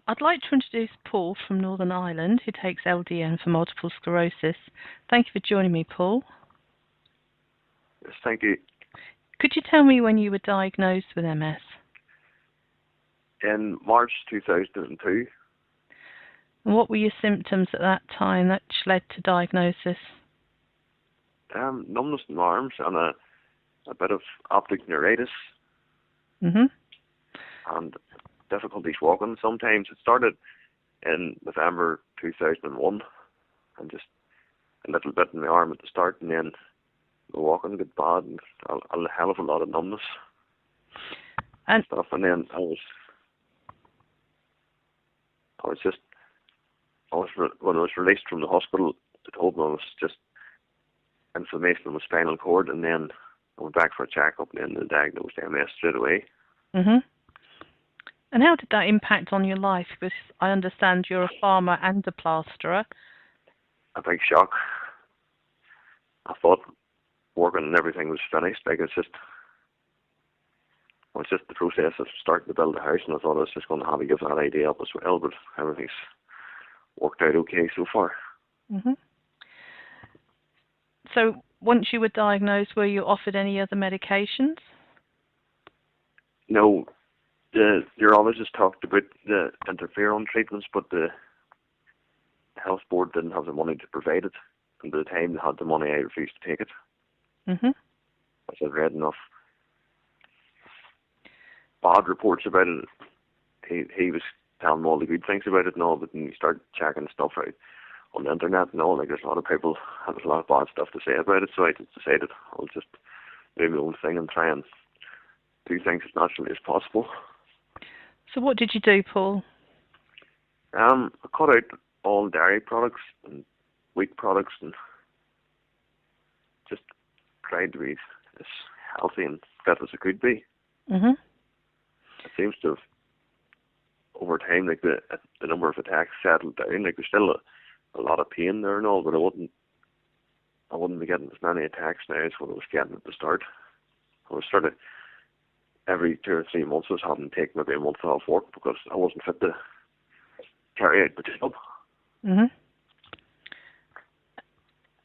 I'd like to introduce Paul from Northern Ireland, who takes LDN for multiple sclerosis. Thank you for joining me, Paul. Yes, thank you. Could you tell me when you were diagnosed with MS? In March 2002, And what were your symptoms at that time that led to diagnosis? numbness in my arms and a bit of optic neuritis Mm-hmm. and difficulties walking sometimes. It started in November 2001 and just a little bit in my arm at the start, and then the walking got bad and a hell of a lot of numbness And stuff. And then when I was released from the hospital, they told me it was just inflammation in my spinal cord, and then I went back for a checkup, and then they diagnosed MS straight away. mm-hmm. And how did that impact on your life? Because I understand you're a farmer and a plasterer. A big shock. I thought working and everything was finished. Like it was just the process of starting to build a house, and I thought I was just going to have to give that idea up as well. But everything's worked out okay so far. Mm-hmm. So once you were diagnosed, were you offered any other medications? No, the urologist talked about the interferon treatments, but the health board didn't have the money to provide it. And by the time they had the money, I refused to take it. Mm-hmm. Because I've read enough bad reports about it. He was telling me all the good things about it and all, but then you start checking stuff out on the internet and all, like there's a lot of people have a lot of bad stuff to say about it, so I just decided I'll just do my own thing and try and do things as naturally as possible. So what did you do, Paul? I cut out all dairy products and wheat products and just tried to be as healthy and fit as I could be. Mm-hmm. It seems to have, over time, like the number of attacks settled down. Like there's still a lot of pain there and all, but I wouldn't be getting as many attacks now as what I was getting at the start. I was sort of every 2 or 3 months I was having to take maybe a month off work because I wasn't fit to carry out the job. Mm-hmm.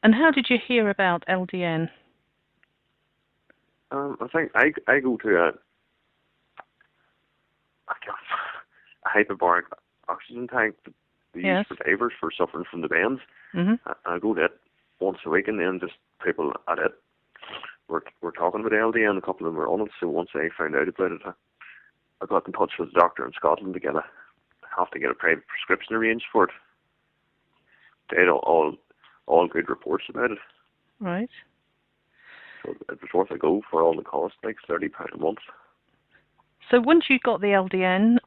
And how did you hear about LDN? I think I go to a hyperbaric oxygen tank that they use for divers for suffering from the bends. Mm-hmm. I go to it once a week, and then just people at it were talking about LDN. A couple of them were on it, so once I found out about it, I got in touch with a doctor in Scotland to have to get a private prescription arranged for it. They had all good reports about it. Right. So it was worth a go for all the cost, like £30 a month. So once you got the LDN,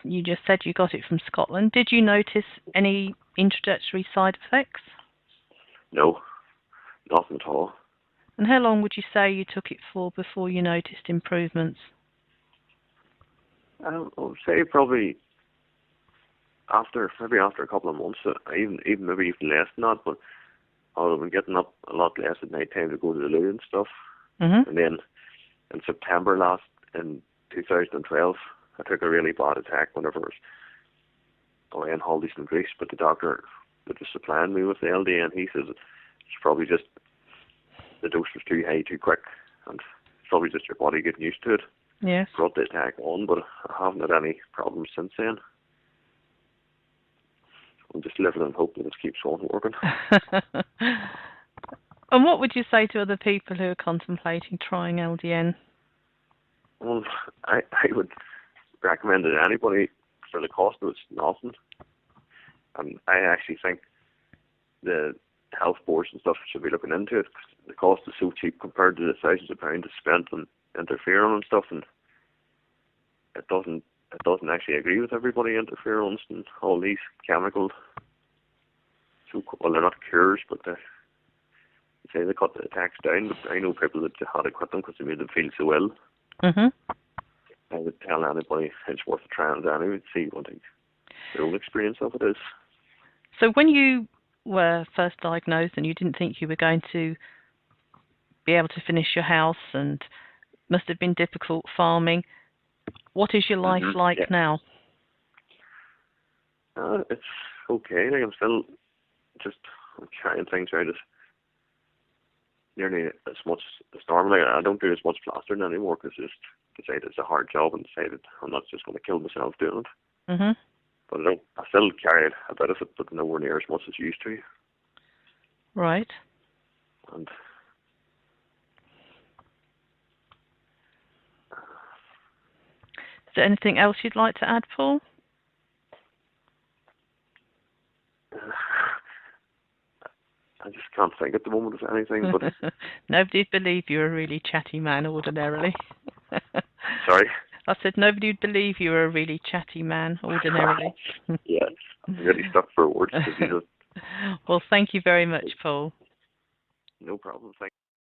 you just said you got it from Scotland. Did you notice any introductory side effects? No, nothing at all. And how long would you say you took it for before you noticed improvements? I would say probably after a couple of months, even maybe even less than that. But I would have been getting up a lot less at night time to go to the loo and stuff. Mm-hmm. And then in September in 2012, I took a really bad attack whenever I was away on holidays in Greece. But the doctor that was supplying me with the LDN, he says it's probably just the dose was too high too quick, and it's probably just your body getting used to it. Yes. Brought the attack on, but I haven't had any problems since then. I'm just living in hope that it keeps on working. And what would you say to other people who are contemplating trying LDN? Well, I would recommend it to anybody. For the cost of it's nothing. And I actually think the health boards and stuff should be looking into it. The cost is so cheap compared to the thousands of pounds spent on interferon and stuff, and it doesn't actually agree with everybody. Interferons and all these chemicals. So, well, they're not cures, but they say they cut the attacks down. But I know people that had to quit them because they made them feel so ill. Mm-hmm. I would tell anybody it's worth a try and anyway to see what their own experience of it is. So when you were first diagnosed and you didn't think you were going to be able to finish your house and must have been difficult farming, what is your life like now? It's okay. Like I'm still just carrying things out as nearly as much as normal. Like, I don't do as much plastering anymore because I just decided it's a hard job and decided I'm not just going to kill myself doing it. Mhm. But I still carry a bit of it, but nowhere near as much as I used to. Right. And Is there anything else you'd like to add, Paul? I just can't think at the moment of anything. But Nobody'd believe you're a really chatty man ordinarily. sorry. I said nobody'd believe you were a really chatty man ordinarily. Yeah, I'm really stuck for words. Well, thank you very much, Paul. No problem. Thank